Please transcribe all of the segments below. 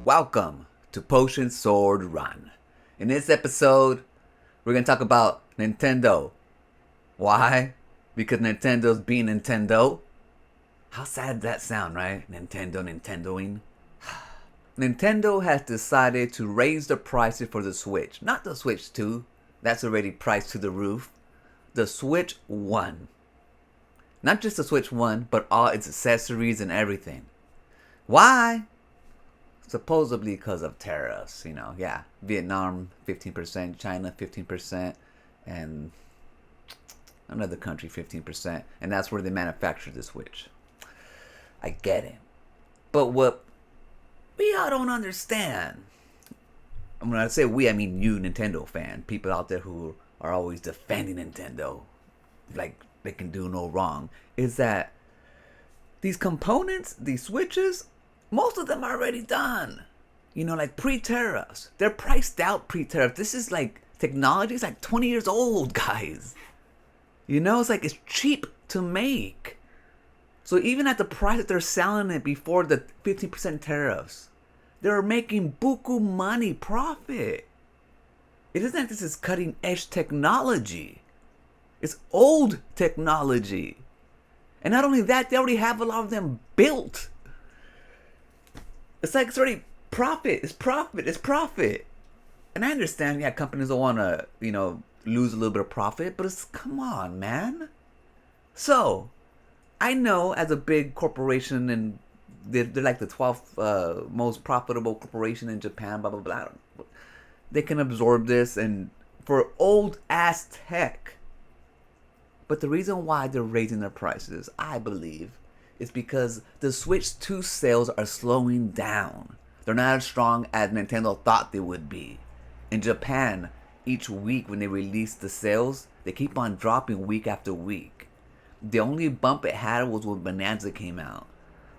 welcome to Potion Sword Run. In this episode, we're going to talk about Nintendo. Why? Because Nintendo's being Nintendo. How sad does that sound, right? Nintendoing. Nintendo has decided to raise the prices for the Switch. Not the Switch 2. That's already priced to the roof. The Switch 1. Not just the Switch 1, but all its accessories and everything. Why? Supposedly because of tariffs, Vietnam 15%, China 15%, and another country 15%, and that's where they manufacture the Switch. I get it. But what we all don't understand, and when I say we, I mean you, Nintendo fan, people out there who are always defending Nintendo, like they can do no wrong, is that these components, these Switches, most of them are already done. Like pre-tariffs. They're priced out pre-tariffs. This is like, technology is like 20 years old, guys. It's cheap to make. So even at the price that they're selling it before the 15% tariffs, they're making buku money profit. It isn't like this is cutting edge technology. It's old technology. And not only that, they already have a lot of them built. It's like it's already profit. It's profit. And I understand, companies don't want to, lose a little bit of profit, but come on, man. So, I know as a big corporation, and they're like the 12th most profitable corporation in Japan, blah, blah, blah. They can absorb this and for old ass tech. But the reason why they're raising their prices, I believe, is because the Switch 2 sales are slowing down. They're not as strong as Nintendo thought they would be. In Japan, each week when they release the sales, they keep on dropping week after week. The only bump it had was when Bonanza came out.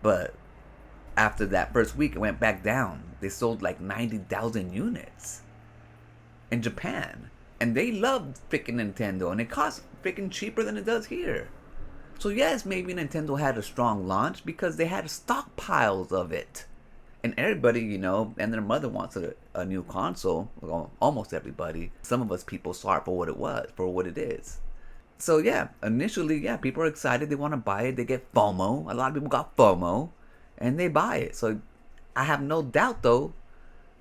But after that first week, it went back down. They sold like 90,000 units in Japan. And they love freaking Nintendo, and it costs freaking cheaper than it does here. So yes, maybe Nintendo had a strong launch because they had stockpiles of it. And everybody, and their mother wants a new console. Well, almost everybody. Some of us people saw it for what it was, for what it is. So initially, people are excited. They want to buy it. They get FOMO. A lot of people got FOMO. And they buy it. So I have no doubt, though,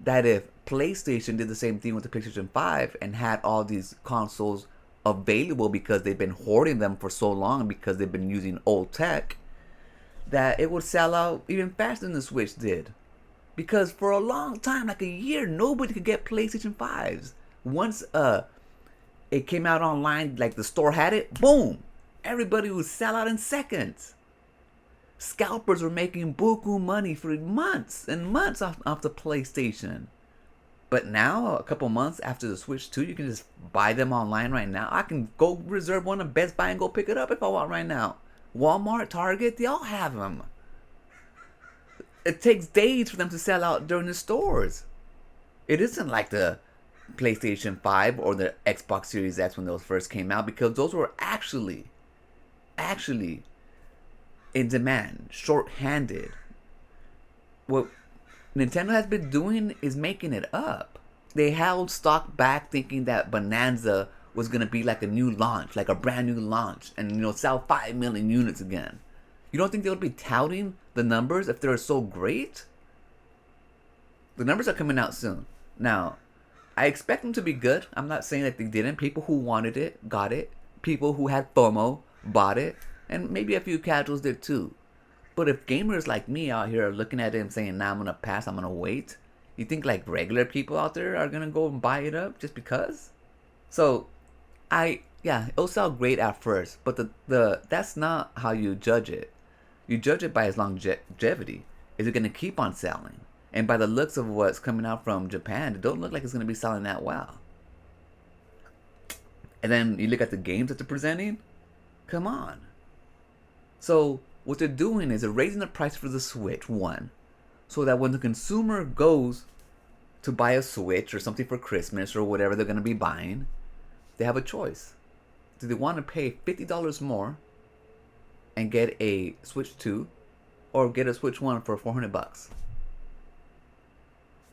that if PlayStation did the same thing with the PlayStation 5 and had all these consoles available because they've been hoarding them for so long because they've been using old tech, that it would sell out even faster than the Switch did. Because for a long time, like a year, nobody could get PlayStation 5s. Once it came out online, like the store had it, boom, everybody would sell out in seconds. Scalpers were making buku money for months and months off the PlayStation. But now, a couple months after the Switch 2, you can just buy them online right now. I can go reserve one at Best Buy and go pick it up if I want right now. Walmart, Target, they all have them. It takes days for them to sell out during the stores. It isn't like the PlayStation 5 or the Xbox Series X when those first came out, because those were actually in demand, short-handed. What Nintendo has been doing is making it up. They held stock back thinking that Bonanza was going to be like a new launch, like a brand new launch, and sell 5 million units again. You don't think they would be touting the numbers if they're so great? The numbers are coming out soon. Now, I expect them to be good. I'm not saying that they didn't. People who wanted it, got it. People who had FOMO, bought it. And maybe a few casuals did too. But if gamers like me out here are looking at it and saying, nah, I'm going to pass, I'm going to wait, you think like regular people out there are going to go and buy it up just because? So, it'll sell great at first, but the that's not how you judge it. You judge it by its longevity. Is it going to keep on selling? And by the looks of what's coming out from Japan, it don't look like it's going to be selling that well. And then you look at the games that they're presenting. Come on. So what they're doing is they're raising the price for the Switch, one, so that when the consumer goes to buy a Switch or something for Christmas or whatever they're going to be buying, they have a choice. Do they want to pay $50 more and get a Switch 2 or get a Switch 1 for $400?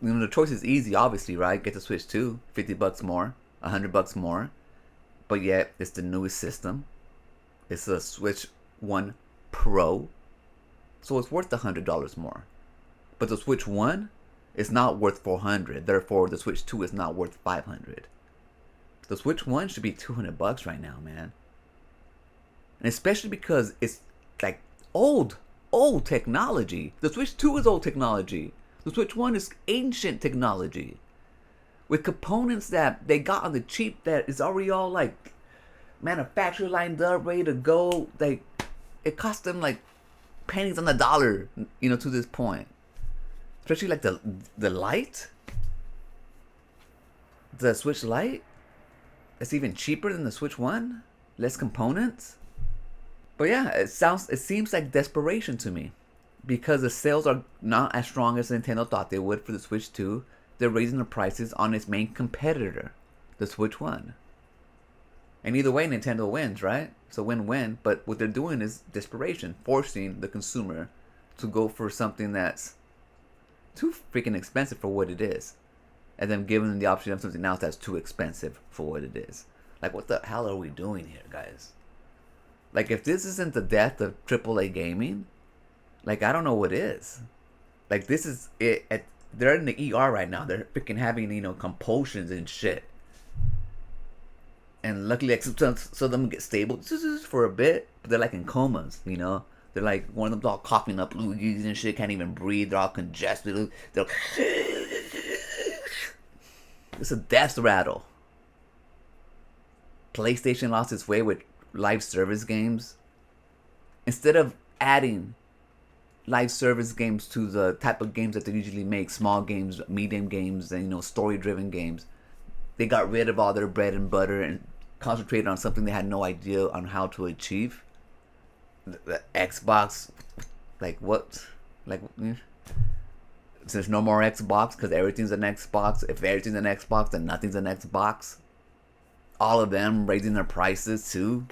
The choice is easy, obviously, right? Get the Switch 2, $50 more, $100 more, but yet it's the newest system. It's a Switch 1 Pro, so it's worth $100 more. But the Switch 1 is not worth $400. Therefore, the Switch 2 is not worth $500. The Switch 1 should be $200 right now, man. And especially because it's like old technology. The Switch 2 is old technology. The Switch 1 is ancient technology. With components that they got on the cheap that is already all like manufacturer lined up, ready to go. Like, it cost them like pennies on the dollar, to this point. Especially like the Lite. The Switch Lite. It's even cheaper than the Switch 1. Less components. But yeah, it seems like desperation to me. Because the sales are not as strong as Nintendo thought they would for the Switch 2. They're raising the prices on its main competitor, the Switch 1. And either way, Nintendo wins, right? It's a win-win. But what they're doing is desperation. Forcing the consumer to go for something that's too freaking expensive for what it is. And then giving them the option of something else that's too expensive for what it is. Like, what the hell are we doing here, guys? Like, if this isn't the death of AAA gaming, like, I don't know what is. Like, this is it. They're in the ER right now. They're freaking having, compulsions and shit. And luckily, like, some of them get stable for a bit, but they're like in comas, They're like, one of them's all coughing up loogies and shit, can't even breathe. They're all congested. They're it's a death rattle. PlayStation lost its way with live service games. Instead of adding live service games to the type of games that they usually make, small games, medium games, and story-driven games, they got rid of all their bread and butter and concentrated on something they had no idea on how to achieve. The Xbox, like what? Like, there's no more Xbox because everything's an Xbox. If everything's an Xbox, then nothing's an Xbox. All of them raising their prices too.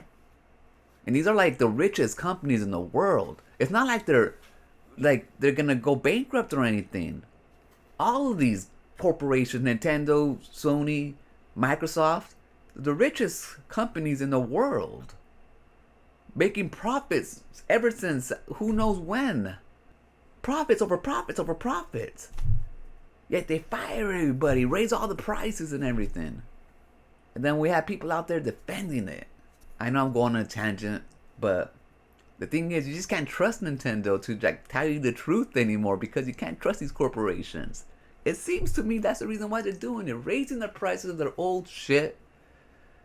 And these are like the richest companies in the world. It's not like they're gonna go bankrupt or anything. All of these corporations, Nintendo, Sony, Microsoft, the richest companies in the world. Making profits ever since who knows when. Profits over profits over profits. Yet they fire everybody, raise all the prices and everything. And then we have people out there defending it. I know I'm going on a tangent, but the thing is, you just can't trust Nintendo to tell you the truth anymore because you can't trust these corporations. It seems to me that's the reason why they're doing it. Raising the prices of their old shit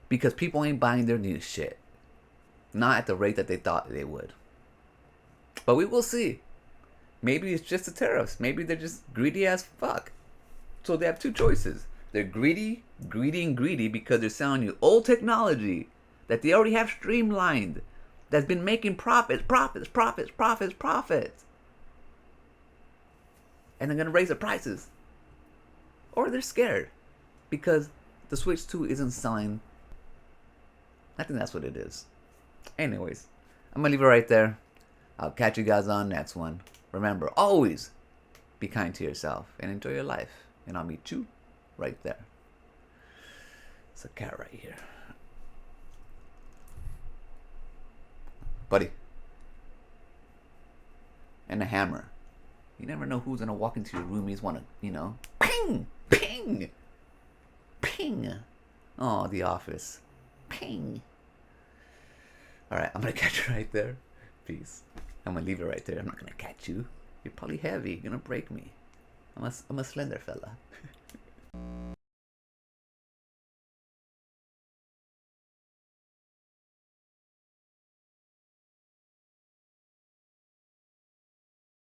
because people ain't buying their new shit. Not at the rate that they thought they would. But we will see. Maybe it's just the tariffs. Maybe they're just greedy as fuck. So they have two choices. They're greedy because they're selling you old technology that they already have streamlined, that's been making profits. And they're going to raise the prices. Or they're scared because the Switch 2 isn't selling. I think that's what it is. Anyways, I'm going to leave it right there. I'll catch you guys on the next one. Remember, always be kind to yourself and enjoy your life. And I'll meet you right there. It's a cat right here. Buddy. And a hammer. You never know who's going to walk into your room. You just want to, ping, ping, ping. Oh, The Office. Ping. All right, I'm going to catch you right there. Peace. I'm going to leave it right there. I'm not going to catch you. You're probably heavy. You're going to break me. I'm a slender fella.